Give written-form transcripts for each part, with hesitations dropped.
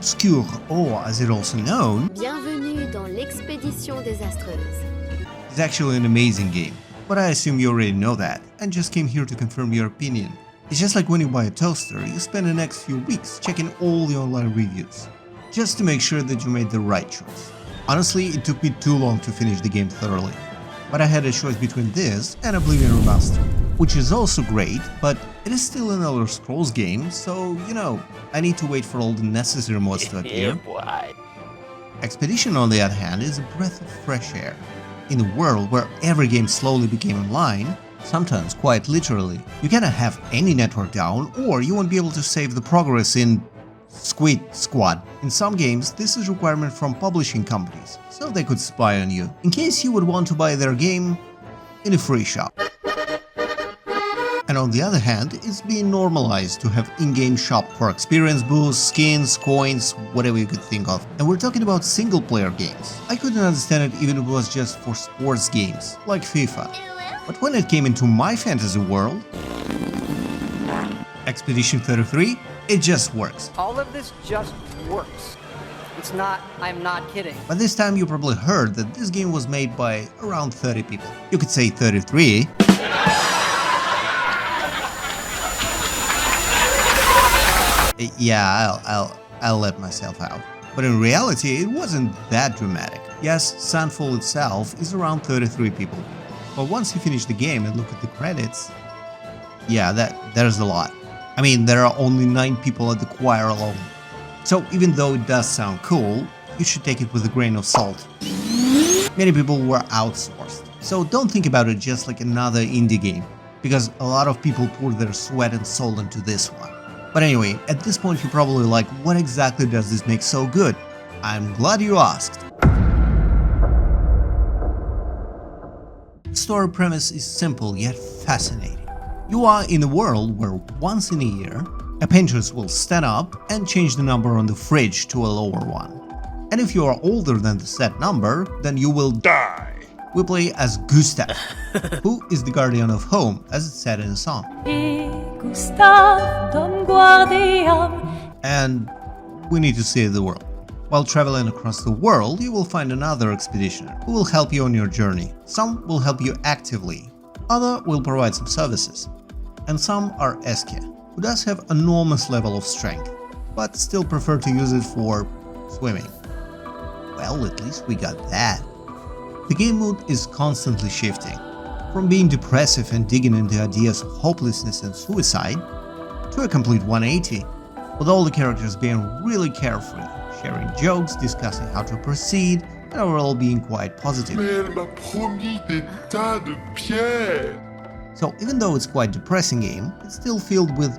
Obscure, or as it's also known, Bienvenue dans l'expédition désastreuse. is actually an amazing game. But I assume you already know that, and just came here to confirm your opinion. It's just like when you buy a toaster, you spend the next few weeks checking all the online reviews, just to make sure that you made the right choice. Honestly, it took me too long to finish the game thoroughly, but I had a choice between this and Oblivion Remastered, which is also great, but it is still an Elder Scrolls game, so, you know, I need to wait for all the necessary mods to appear. Expedition, on the other hand, is a breath of fresh air. In a world where every game slowly became online, sometimes quite literally, you cannot have any network down or you won't be able to save the progress in Squid Squad. In some games, this is a requirement from publishing companies, so they could spy on you, in case you would want to buy their game in a free shop. And on the other hand, it's being normalized to have in-game shop for experience boosts, skins, coins, whatever you could think of. And we're talking about single-player games. I couldn't understand it even if it was just for sports games, like FIFA. But when it came into my fantasy world, Expedition 33, it just works. All of this just works. It's not, I'm not kidding. By this time you probably heard that this game was made by around 30 people. You could say 33. Yeah, I'll let myself out. But in reality, it wasn't that dramatic. Yes, Sandfall itself is around 33 people. But once you finish the game and look at the credits, yeah, there's a lot. I mean, there are only 9 people at the choir alone. So even though it does sound cool, you should take it with a grain of salt. Many people were outsourced, so don't think about it just like another indie game, because a lot of people poured their sweat and soul into this one. But anyway, at this point you're probably like, what exactly does this make so good? I'm glad you asked. The story premise is simple yet fascinating. You are in a world where once in a year, a paintress will stand up and change the number on the fridge to a lower one. And if you are older than the set number, then you will die. We play as Gustav, who is the guardian of home, as it's said in the song. And we need to save the world. While traveling across the world, you will find another expeditioner who will help you on your journey. Some will help you actively, other will provide some services. And some are Eske, who does have enormous level of strength, but still prefer to use it for swimming. Well, at least we got that. The game mood is constantly shifting, from being depressive and digging into ideas of hopelessness and suicide, to a complete 180, with all the characters being really carefree, sharing jokes, discussing how to proceed, and overall being quite positive. So even though it's quite a depressing game, it's still filled with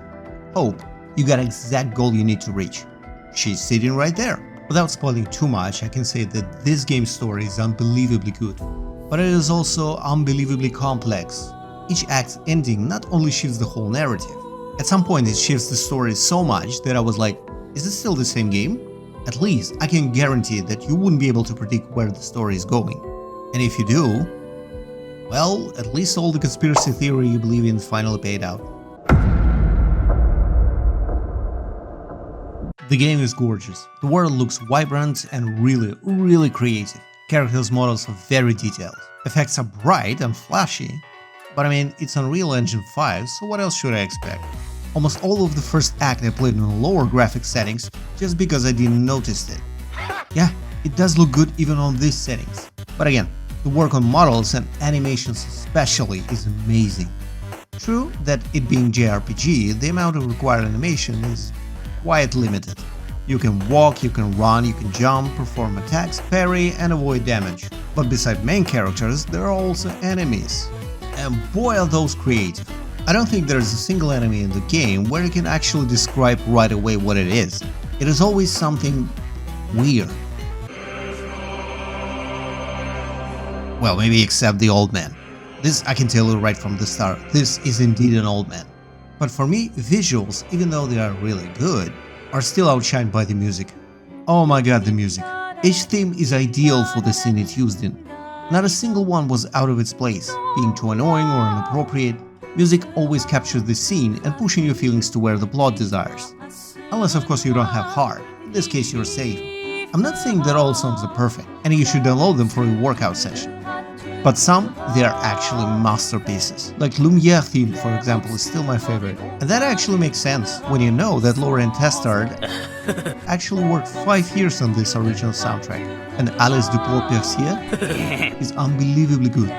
hope. You got an exact goal you need to reach. She's sitting right there. Without spoiling too much, I can say that this game's story is unbelievably good, but it is also unbelievably complex. Each act's ending not only shifts the whole narrative, at some point it shifts the story so much that I was like, is it still the same game? At least I can guarantee that you wouldn't be able to predict where the story is going. And if you do, well, at least all the conspiracy theory you believe in finally paid out. The game is gorgeous, the world looks vibrant and really creative. Characters' models are very detailed, effects are bright and flashy, but I mean, it's Unreal Engine 5, so what else should I expect? Almost all of the first act I played in lower graphic settings just because I didn't notice it. Yeah, it does look good even on these settings, but again, the work on models and animations especially is amazing. True that it being JRPG, the amount of required animation is quite limited. You can walk, you can run, you can jump, perform attacks, parry and avoid damage. But beside main characters, there are also enemies. And boy are those creative. I don't think there is a single enemy in the game where you can actually describe right away what it is. It is always something weird. Well, maybe except the old man. This I can tell you right from the start, this is indeed an old man. But for me, visuals, even though they are really good, are still outshined by the music. Oh my god, the music. Each theme is ideal for the scene it's used in. Not a single one was out of its place, being too annoying or inappropriate. Music always captures the scene and pushing your feelings to where the plot desires. Unless of course you don't have heart, this case you're safe. I'm not saying that all songs are perfect, and you should download them for a workout session. But some, they are actually masterpieces. Like Lumiere theme, for example, is still my favorite. And that actually makes sense when you know that Laurent Testard actually worked 5 years on this original soundtrack. And Alice Dupont-Percier is unbelievably good.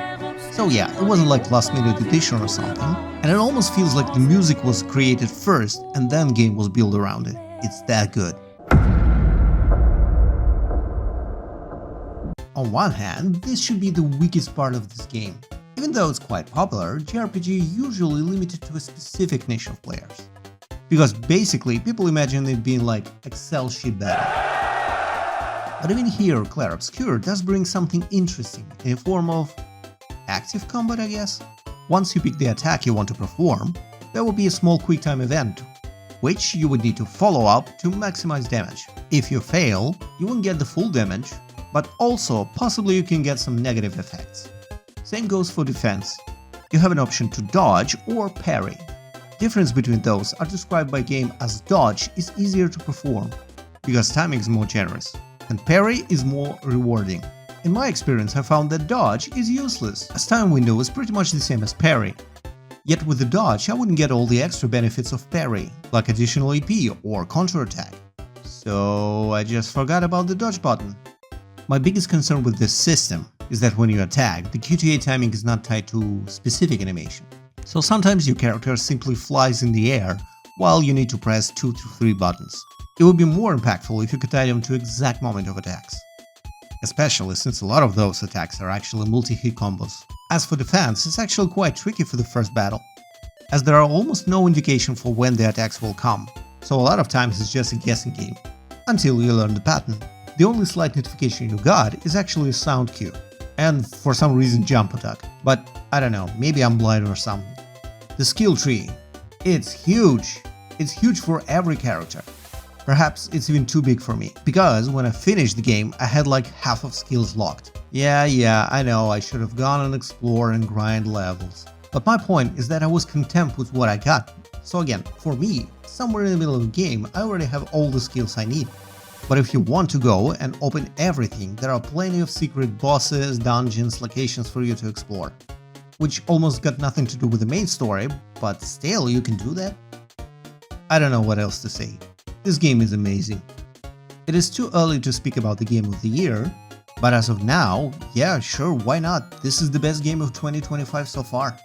So yeah, it wasn't like last minute addition or something. And it almost feels like the music was created first and then game was built around it. It's that good. On one hand, this should be the weakest part of this game. Even though it's quite popular, JRPG is usually limited to a specific niche of players. Because basically, people imagine it being like Excel sheet battle. But even here, Clair Obscur does bring something interesting in the form of active combat, I guess. Once you pick the attack you want to perform, there will be a small quick-time event, which you would need to follow up to maximize damage. If you fail, you won't get the full damage, but also possibly you can get some negative effects. Same goes for defense. You have an option to dodge or parry. Difference between those are described by game as dodge is easier to perform, because timing is more generous, and parry is more rewarding. In my experience, I found that dodge is useless, as time window is pretty much the same as parry. Yet with the dodge I wouldn't get all the extra benefits of parry, like additional AP or counterattack. So I just forgot about the dodge button. My biggest concern with this system is that when you attack, the QTA timing is not tied to specific animation. So sometimes your character simply flies in the air while you need to press 2 to 3 buttons. It would be more impactful if you could tie them to exact moment of attacks. Especially since a lot of those attacks are actually multi-hit combos. As for defense, it's actually quite tricky for the first battle, as there are almost no indication for when the attacks will come, so a lot of times it's just a guessing game, until you learn the pattern. The only slight notification you got is actually a sound cue, and for some reason jump attack, but I don't know, maybe I'm blind or something. The skill tree. It's huge! It's huge for every character. Perhaps it's even too big for me, because when I finished the game I had like half of skills locked. Yeah, I know I should have gone and explore and grind levels. But my point is that I was content with what I got. So again, for me, somewhere in the middle of the game I already have all the skills I need. But if you want to go and open everything, there are plenty of secret bosses, dungeons, locations for you to explore. Which almost got nothing to do with the main story, but still you can do that. I don't know what else to say. This game is amazing. It is too early to speak about the game of the year, but as of now, yeah, sure, why not? This is the best game of 2025 so far.